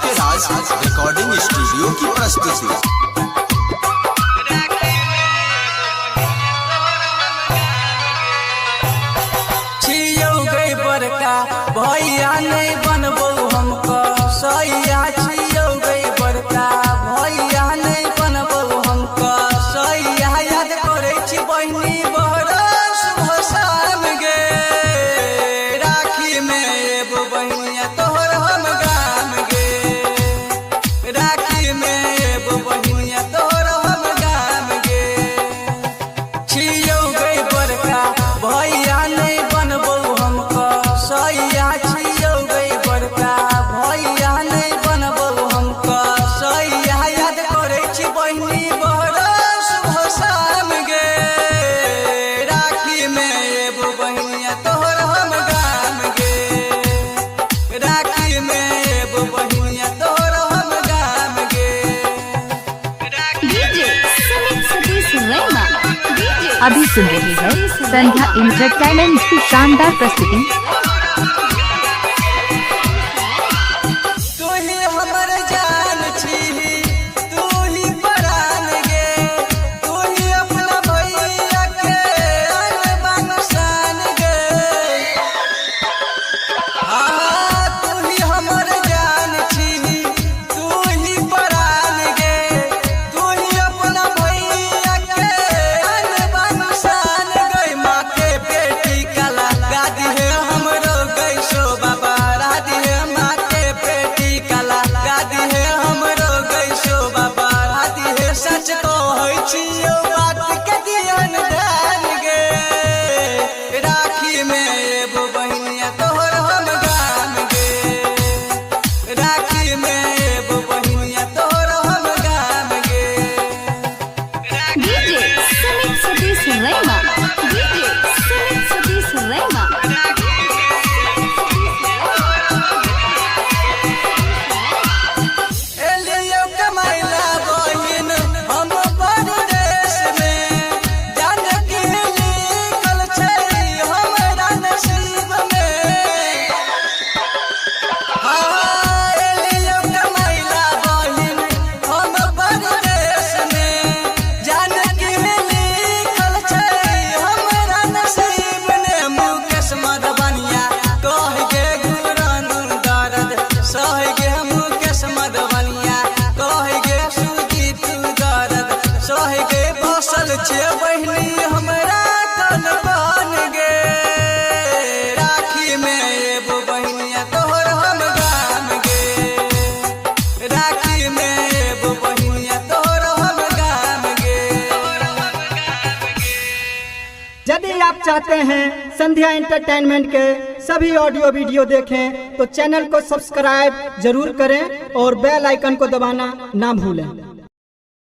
के राज recording studio की प्रस्तुति। भैया नहीं बनबो हमको सैया छियौ गई बड़का भैया नहीं बनबो हमको सैया याद करे छी बहिनी बरस भसाम गे राखी में एबो बहिनिया तोहर हम गाम गे राखी में एबो बहिनिया तोहर हम गाम गे छियौ गई बड़का भैया नहीं बनबो हमको सैया छियौ गई बड़का भैया नहीं बनबो हमको सैया याद करे छी बहिनी बरस भसाम गे राखी में एबो बहिनिया तोहर हम गाम गे राखी में एबो बहिनिया तोहर हम गाम गे। अभी सुन रही है संध्या एंटरटेनमेंट की शानदार प्रस्तुति। तू ही हमर जान छी तू ही परान गे तू ही अपना भैया के अनबान शान गे हाँ तू ही हमर जान छी तू ही परान गे तू ही अपना भैया के अनबान शान गे माँ के बेटी कला गादी है हमरो गई सो बाबा राधी है माँ के बेटी कला गादी है हमरो गई सो बाबा राधी है सच कहै छियौ बात के दियन ध्यान गे राखी में एबो बहिनिया तोहर हम गाम गे राखी में एबो बहिनिया तोहर हम गाम गे। एलियो कमाइला बहिन हम परदेश में जाने की लिखल छै हमरा नसीब में हाँ एलियो कमाइला बहिन हम परदेश में जाने की लिखल छै हमरा नसीब में मुकेश मधुबनिया कह गे गुरानु दर्द सह गे मुकेश मधुबनिया कह गे सुजीत दर्द सह गे बसल छे बहिनी हमरा कन बन गे राखी में एबो बहिनिया तोहर हम गाम गे राखी में एबो बहिनिया तोहर हम गाम गे। यदि आप चाहते हैं संध्या एंटरटेनमेंट के सभी ऑडियो वीडियो देखें तो चैनल को सब्सक्राइब जरूर करें और बेल आइकन को दबाना ना भूलें।